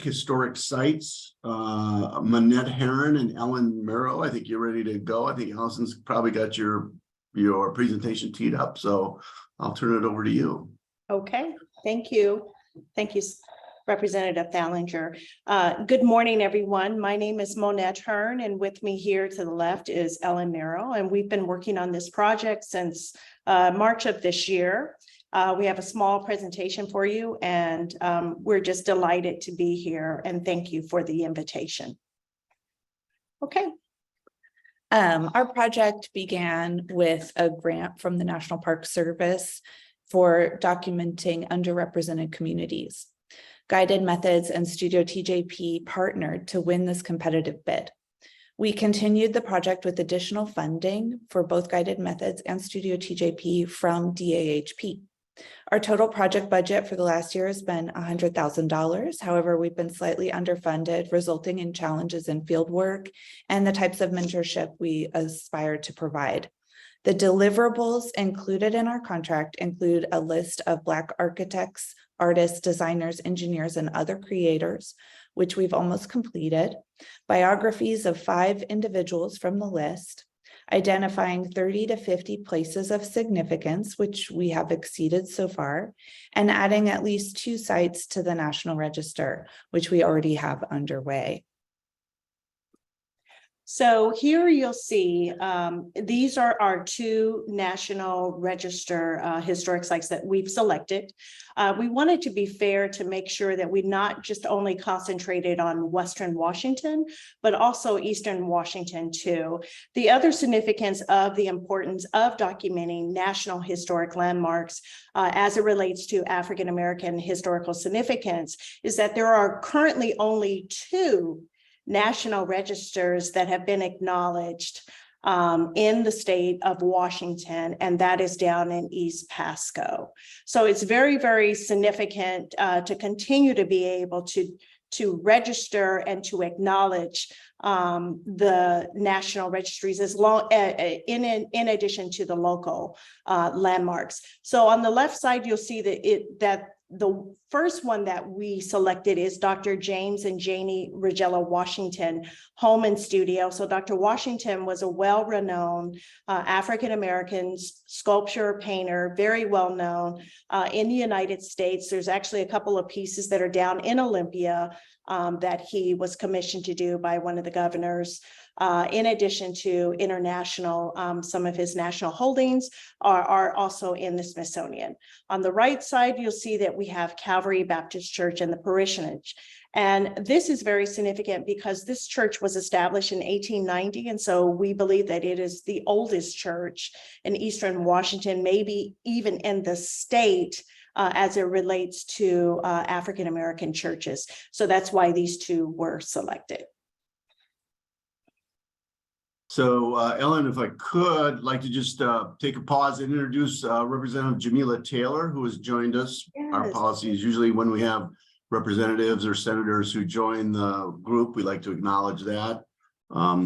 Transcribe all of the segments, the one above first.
historic sites. Manette Herron and Ellen Merrill, I think you're ready to go. I think Allison's probably got your presentation teed up, so I'll turn it over to you. Okay, thank you. Thank you, Representative Thallinger. Good morning, everyone. My name is Monette Hearn, and with me here to the left is Ellen Merrill, and we've been working on this project since March of this year. We have a small presentation for you, and we're just delighted to be here, and thank you for the invitation. Okay. Our project began with a grant from the National Park Service for documenting underrepresented communities. Guided Methods and Studio TJP partnered to win this competitive bid. We continued the project with additional funding for both Guided Methods and Studio TJP from DAHP. Our total project budget for the last year has been $100,000. However, we've been slightly underfunded, resulting in challenges in field work and the types of mentorship we aspire to provide. The deliverables included in our contract include a list of Black architects, artists, designers, engineers, and other creators, which we've almost completed, biographies of 5 individuals from the list, identifying 30 to 50 places of significance, which we have exceeded so far, and adding at least 2 sites to the National Register, which we already have underway. So here you'll see, these are our 2 National Register historic sites that we've selected. We wanted to be fair to make sure that we not just only concentrated on Western Washington, but also Eastern Washington too. The other significance of the importance of documenting national historic landmarks as it relates to African-American historical significance is that there are currently only 2 national registers that have been acknowledged in the state of Washington, and that is down in East Pasco. So it's very, very significant to continue to be able to register and to acknowledge the national registries as long in addition to the local landmarks. So on the left side, you'll see that the first one that we selected is Dr. James and Janie Regella Washington Home and Studio. So Dr. Washington was a well-renowned African-American sculpture painter, very well-known in the United States. There's actually a couple of pieces that are down in Olympia that he was commissioned to do by one of the governors. In addition to international, some of his national holdings are also in the Smithsonian. On the right side, you'll see that we have Calvary Baptist Church and the parishionage. And this is very significant because this church was established in 1890. And so we believe that it is the oldest church in Eastern Washington, maybe even in the state, as it relates to African-American churches. So that's why these 2 were selected. So Ellen, if I could, like to just take a pause and introduce Representative Jamila Taylor, who has joined us. Yes. Our policy is usually when we have representatives or senators who join the group, we like to acknowledge that.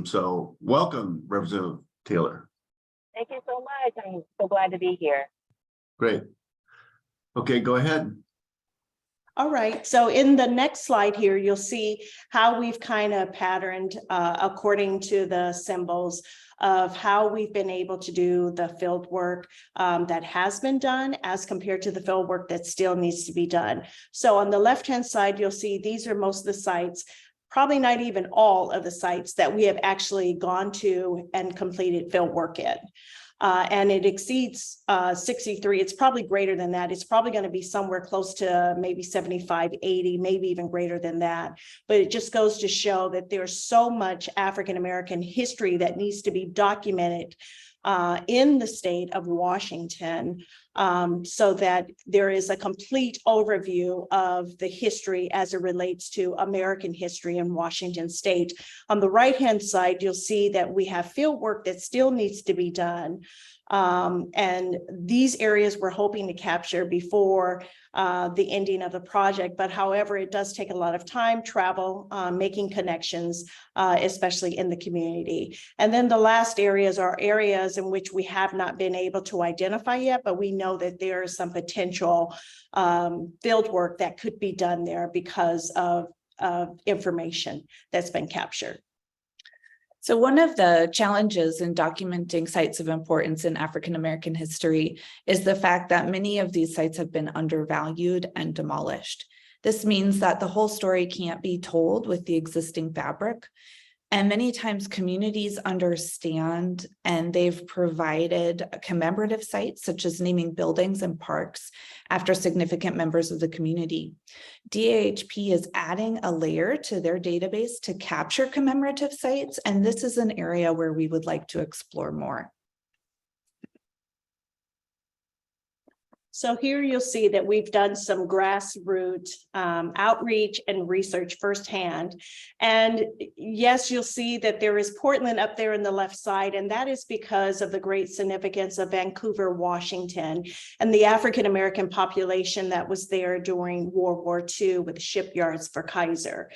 So welcome, Representative Taylor. Thank you so much. I'm so glad to be here. Great. Okay, go ahead. All right, so in the next slide here, you'll see how we've kind of patterned according to the symbols of how we've been able to do the field work that has been done as compared to the field work that still needs to be done. So on the left-hand side, you'll see these are most of the sites, probably not even all of the sites that we have actually gone to and completed field work in. And it exceeds 63. It's probably greater than that. It's probably going to be somewhere close to maybe 75, 80, maybe even greater than that. But it just goes to show that there's so much African-American history that needs to be documented in the state of Washington, so that there is a complete overview of the history as it relates to American history in Washington state. On the right-hand side, you'll see that we have field work that still needs to be done. And these areas we're hoping to capture before the ending of the project. But however, it does take a lot of time, travel, making connections, especially in the community. And then the last areas are areas in which we have not been able to identify yet, but we know that there is some potential field work that could be done there because of of information that's been captured. So one of the challenges in documenting sites of importance in African American history is the fact that many of these sites have been undervalued and demolished. This means that the whole story can't be told with the existing fabric. And many times communities understand and they've provided commemorative sites such as naming buildings and parks after significant members of the community. DAHP is adding a layer to their database to capture commemorative sites, and this is an area where we would like to explore more. So here you'll see that we've done some grassroots outreach and research firsthand. And yes, you'll see that there is Portland up there in the left side, and that is because of the great significance of Vancouver, Washington, and the African-American population that was there during World War II with shipyards for Kaiser.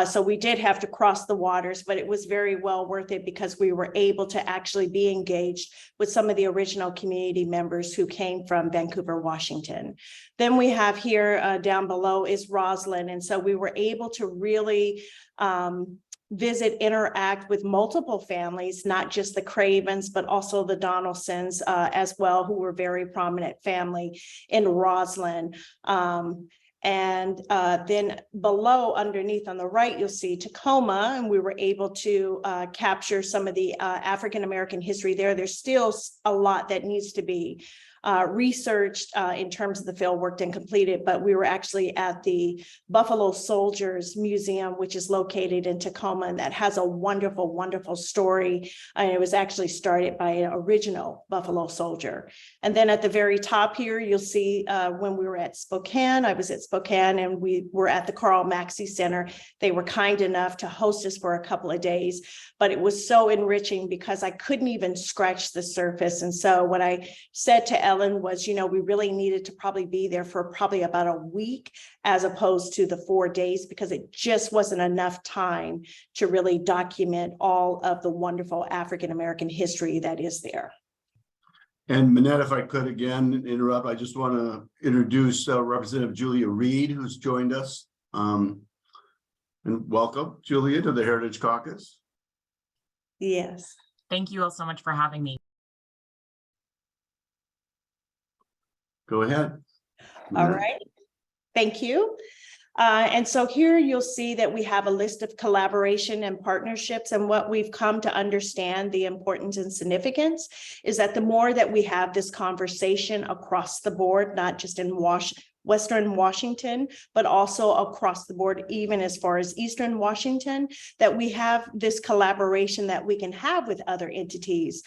So we did have to cross the waters, but it was very well worth it because we were able to actually be engaged with some of the original community members who came from Vancouver, Washington. Then we have here down below is Roslyn. And so we were able to really visit, interact with multiple families, not just the Cravens, but also the Donaldsons as well, who were very prominent family in Roslyn. And then below, underneath on the right, you'll see Tacoma, and we were able to capture some of the African-American history there. There's still a lot that needs to be researched in terms of the field work and completed, but we were actually at the Buffalo Soldiers Museum, which is located in Tacoma, and that has a wonderful, wonderful story. And it was actually started by an original Buffalo soldier. And then at the very top here, you'll see when we were at Spokane, I was at Spokane and we were at the Carl Maxey Center. They were kind enough to host us for a couple of days, but it was so enriching because I couldn't even scratch the surface. And so what I said to Ellen was, you know, we really needed to probably be there for probably about a week as opposed to the 4 days, because it just wasn't enough time to really document all of the wonderful African-American history that is there. And Manette, if I could again interrupt, I just want to introduce Representative Julia Reed, who's joined us. And welcome, Julia, to the Heritage Caucus. Yes. Thank you all so much for having me. Go ahead. All right. Thank you. And so here you'll see that we have a list of collaboration and partnerships, and what we've come to understand the importance and significance is that the more that we have this conversation across the board, not just in Western Washington, but also across the board, even as far as Eastern Washington, that we have this collaboration that we can have with other entities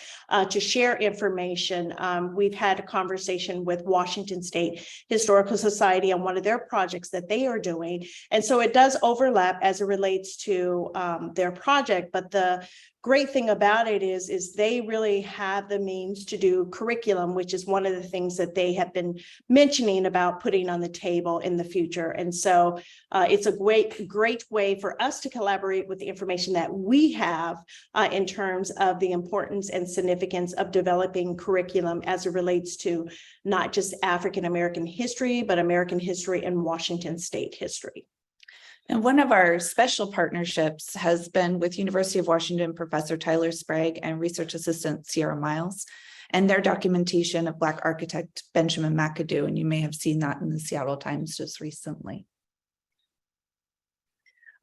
to share information. We've had a conversation with Washington State Historical Society on one of their projects that they are doing. And so it does overlap as it relates to their project, but the great thing about it is they really have the means to do curriculum, which is one of the things that they have been mentioning about putting on the table in the future. And so it's a great way for us to collaborate with the information that we have in terms of the importance and significance of developing curriculum as it relates to not just African-American history, but American history and Washington State history. And one of our special partnerships has been with University of Washington Professor Tyler Sprague and research assistant Sierra Miles, and their documentation of Black architect Benjamin McAdoo. And you may have seen that in the Seattle Times just recently.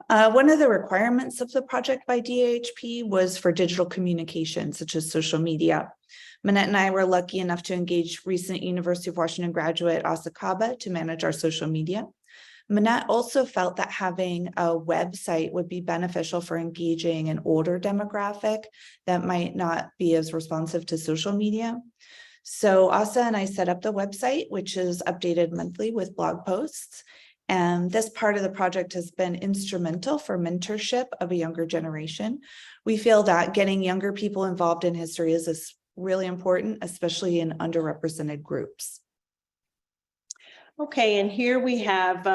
One of the requirements of the project by DAHP was for digital communication, such as social media. Manette and I were lucky enough to engage recent University of Washington graduate Asa Kaba to manage our social media. Manette also felt that having a website would be beneficial for engaging an older demographic that might not be as responsive to social media. So Asa and I set up the website, which is updated monthly with blog posts. And this part of the project has been instrumental for mentorship of a younger generation. We feel that getting younger people involved in history is really important, especially in underrepresented groups. Okay, and here we have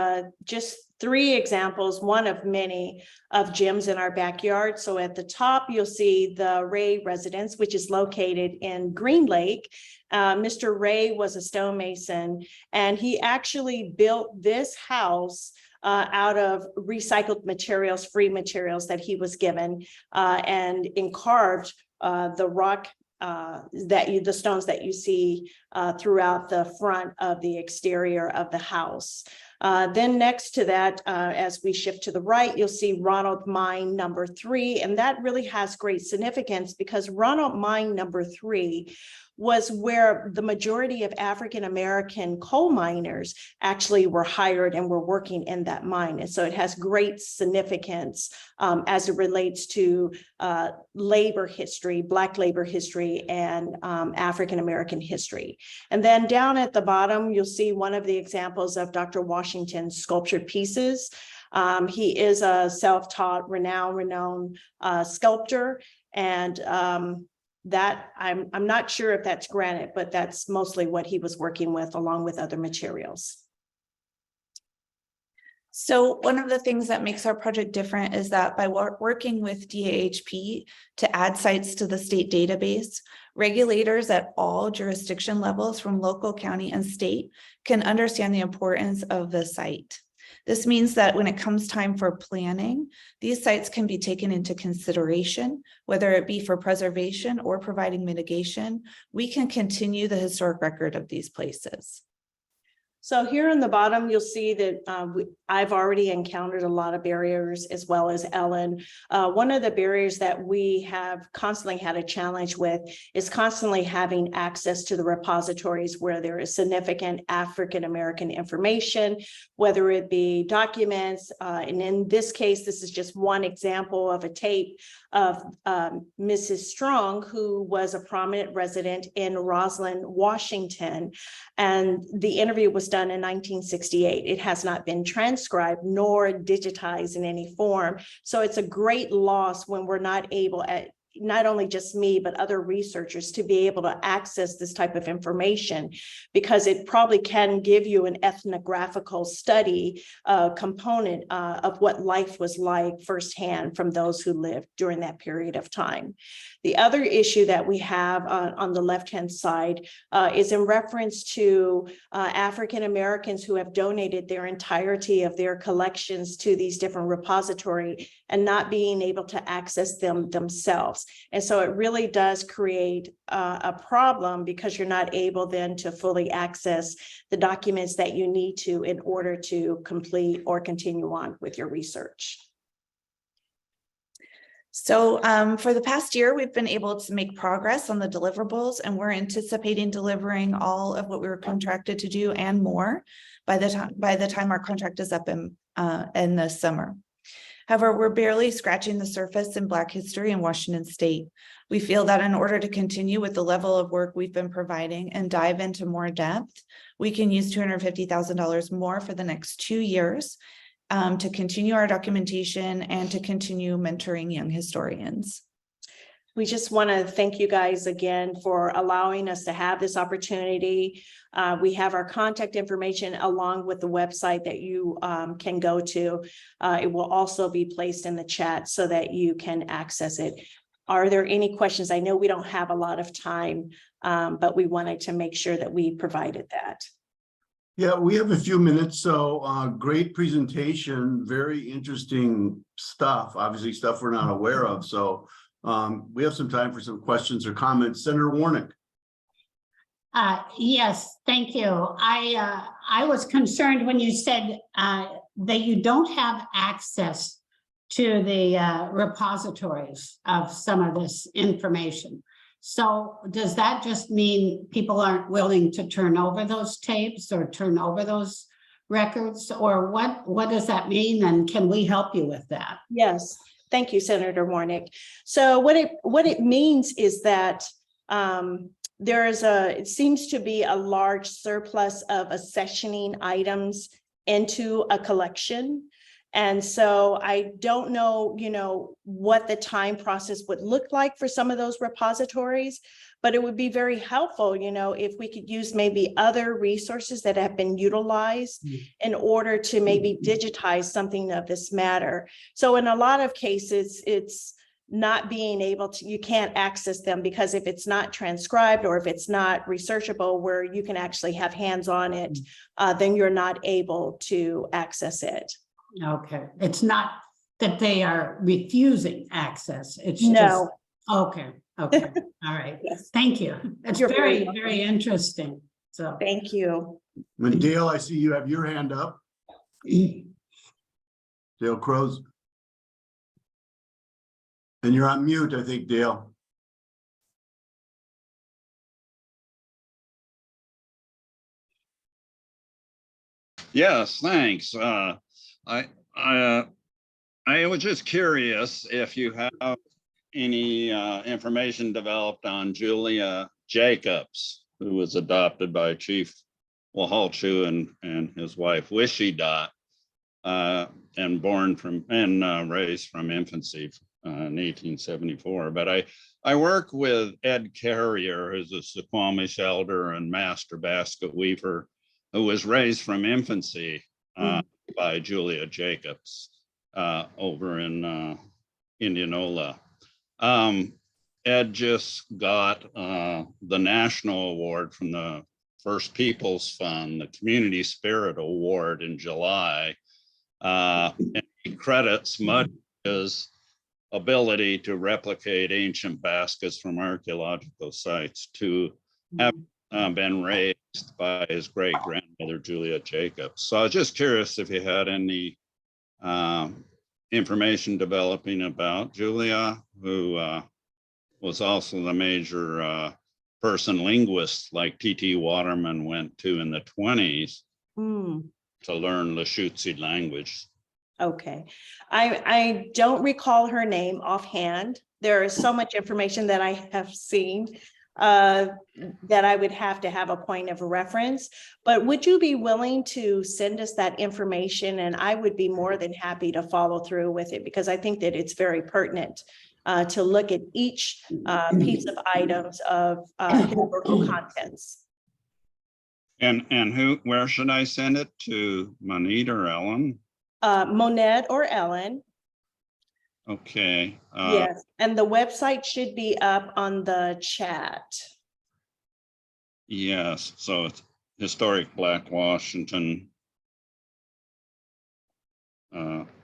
just 3 examples, one of many, of gyms in our backyard. So at the top, you'll see the Ray residence, which is located in Green Lake. Mr. Ray was a stonemason, and he actually built this house out of recycled materials, free materials that he was given, and carved the rock the stones that you see throughout the front of the exterior of the house. Then next to that, as we shift to the right, you'll see Ronald Mine number 3, and that really has great significance because Ronald Mine number 3 was where the majority of African-American coal miners actually were hired and were working in that mine. And so it has great significance as it relates to labor history, Black labor history, and African-American history. And then down at the bottom, you'll see one of the examples of Dr. Washington's sculptured pieces. He is a self-taught, renowned sculptor, and that I'm not sure if that's granite, but that's mostly what he was working with along with other materials. So one of the things that makes our project different is that by working with DAHP to add sites to the state database, regulators at all jurisdiction levels from local, county, and state can understand the importance of the site. This means that when it comes time for planning, these sites can be taken into consideration, whether it be for preservation or providing mitigation. We can continue the historic record of these places. So here in the bottom, you'll see that I've already encountered a lot of barriers, as well as Ellen. One of the barriers that we have constantly had a challenge with is constantly having access to the repositories where there is significant African-American information, whether it be documents. And in this case, this is just one example of a tape of Mrs. Strong, who was a prominent resident in Roslyn, Washington. And the interview was done in 1968. It has not been transcribed nor digitized in any form. So it's a great loss when we're not able, not only just me, but other researchers, to be able to access this type of information, because it probably can give you an ethnographical study component of what life was like firsthand from those who lived during that period of time. The other issue that we have on the left-hand side is in reference to African Americans who have donated their entirety of their collections to these different repositories and not being able to access them themselves. And so it really does create a problem, because you're not able then to fully access the documents that you need to in order to complete or continue on with your research. So for the past year, we've been able to make progress on the deliverables, and we're anticipating delivering all of what we were contracted to do and more by the time our contract is up in the summer. However, we're barely scratching the surface in Black history in Washington State. We feel that in order to continue with the level of work we've been providing and dive into more depth, we can use $250,000 more for the next 2 years to continue our documentation and to continue mentoring young historians. We just want to thank you guys again for allowing us to have this opportunity. We have our contact information along with the website that you can go to. It will also be placed in the chat so that you can access it. Are there any questions? I know we don't have a lot of time, but we wanted to make sure that we provided that. Yeah, we have a few minutes, so great presentation, very interesting stuff, obviously stuff we're not aware of. So we have some time for some questions or comments. Senator Warnick. Yes, thank you. I was concerned when you said that you don't have access to the repositories of some of this information. So does that just mean people aren't willing to turn over those tapes or turn over those records, or what does that mean? And can we help you with that? Yes, thank you, Senator Warnick. So what it means is that it seems to be a large surplus of accessioning items into a collection. And so I don't know, what the time process would look like for some of those repositories, but it would be very helpful, if we could use maybe other resources that have been utilized in order to maybe digitize something of this matter. So in a lot of cases, it's not being able to, you can't access them because if it's not transcribed or if it's not researchable where you can actually have hands on it, then you're not able to access it. Okay, it's not that they are refusing access, it's just, No. okay, okay, all right. Yes. Thank you. It's You're very very, welcome. very interesting, so. Thank you. And Dale, I see you have your hand up. Dale Crows. And you're on mute, I think, Dale. Yes, thanks. I was just curious if you have any information developed on Julia Jacobs, who was adopted by Chief Wahalchu and his wife Wishy-Dot, and born from and raised from infancy in 1874. But I work with Ed Carrier, who's a Suquamish elder and master basket weaver, who was raised from infancy by Julia Jacobs over in Indianola. Ed just got the national award from the First Peoples Fund, the Community Spirit Award in July. And he credits Mudge's ability to replicate ancient baskets from archaeological sites to have been raised by his great grandmother, Julia Jacobs. So I was just curious if you had any information developing about Julia, who was also the major person linguist like T.T. Waterman went to in the 1920s to learn Lushootseed language. Okay. I don't recall her name offhand. There is so much information that I have seen that I would have to have a point of reference. But would you be willing to send us that information? And I would be more than happy to follow through with it, because I think that it's very pertinent to look at each piece of items of historical contents. And where should I send it to, Monette or Ellen? Monette or Ellen. Okay. Yes, and the website should be up on the chat. Yes, so it's Historic Black Washington.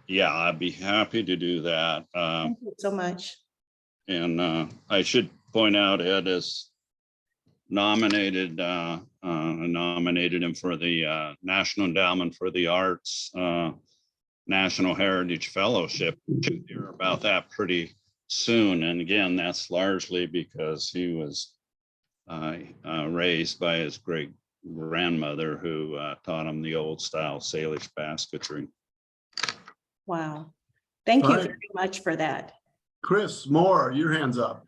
Yeah, I'd be happy to do that. Thank you so much. And I should point out Ed is nominated him for the National Endowment for the Arts National Heritage Fellowship. You'll hear about that pretty soon. And again, that's largely because he was raised by his great grandmother, who taught him the old style Salish basketry. Wow. Thank you All right. very much for that. Chris Moore, your hand's up.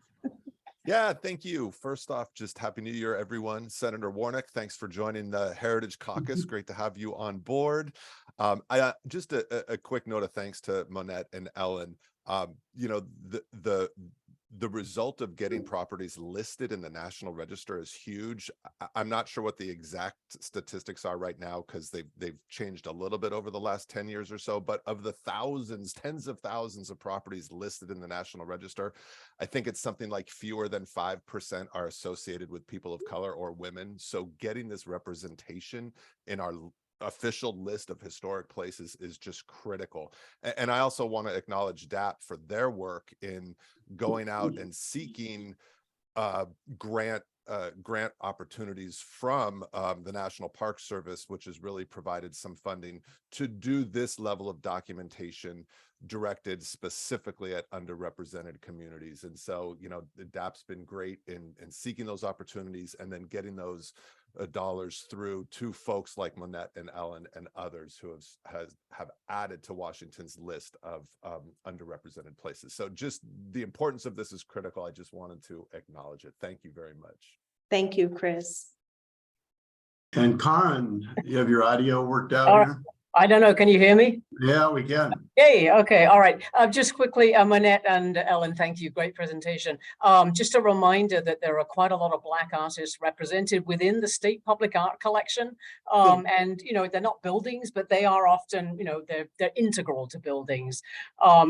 Yeah, thank you. First off, just Happy New Year, everyone. Senator Warnock, thanks for joining the Heritage Caucus. Great to have you on board. Just a quick note of thanks to Monette and Ellen. You know, the result of getting properties listed in the National Register is huge. I'm not sure what the exact statistics are right now, because they've changed a little bit over the last 10 years or so, but of the thousands, tens of thousands of properties listed in the National Register, I think it's something like fewer than 5% are associated with people of color or women. So getting this representation in our official list of historic places is just critical. And I also want to acknowledge DAP for their work in going out and seeking grant opportunities from the National Park Service, which has really provided some funding to do this level of documentation directed specifically at underrepresented communities. And so, you know, the DAP's been great in seeking those opportunities and then getting those dollars through to folks like Monette and Ellen and others who have added to Washington's list of underrepresented places. So just the importance of this is critical. I just wanted to acknowledge it. Thank you very much. Thank you, Chris. And Karen, you have your audio worked out here? I don't know. Can you hear me? Yeah, we can. Hey, okay. All right. Just quickly, Monette and Ellen, thank you. Great presentation. Just a reminder that there are quite a lot of Black artists represented within the state public art collection. And, you know, they're not buildings, but they are often, you know, they're integral to buildings.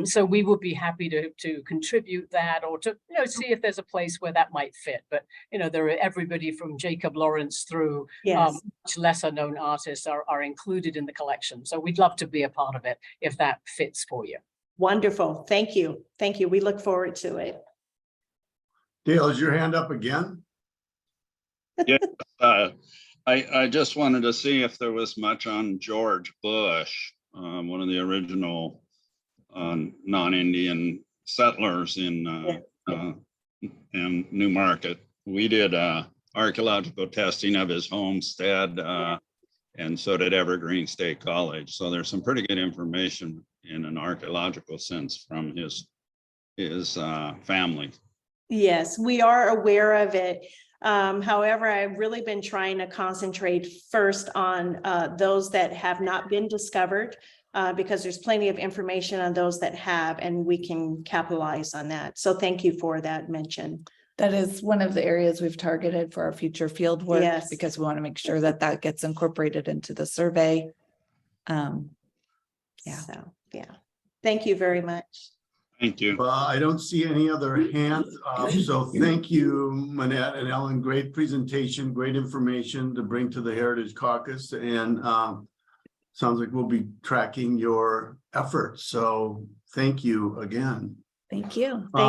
So we would be happy to contribute that, or to, you know, see if there's a place where that might fit. But, you know, there are everybody from Jacob Lawrence through Yes. much lesser known artists are included in the collection. collection. So we'd love to be a part of it if that fits for you. Wonderful. Thank you. Thank you. We look forward to it. Dale, is your hand up again? I just wanted to see if there was much on George Bush, one of the original non-Indian settlers in Newmarket. We did archaeological testing of his homestead, and so did Evergreen State College. So there's some pretty good information in an archaeological sense from his family. Yes, we are aware of it. However, I've really been trying to concentrate first on those that have not been discovered, because there's plenty of information on those that have, and we can capitalize on that. So thank you for that mention. That is one of the areas we've targeted for our future field work, Yes. because we want to make sure that that gets incorporated into the survey. Yeah. So, yeah. Thank you very much. Thank you. I don't see any other hands up, so thank you, Manette and Ellen. Great presentation, great information to bring to the Heritage Caucus, and sounds like we'll be tracking your efforts. So thank you again. Thank you. Thank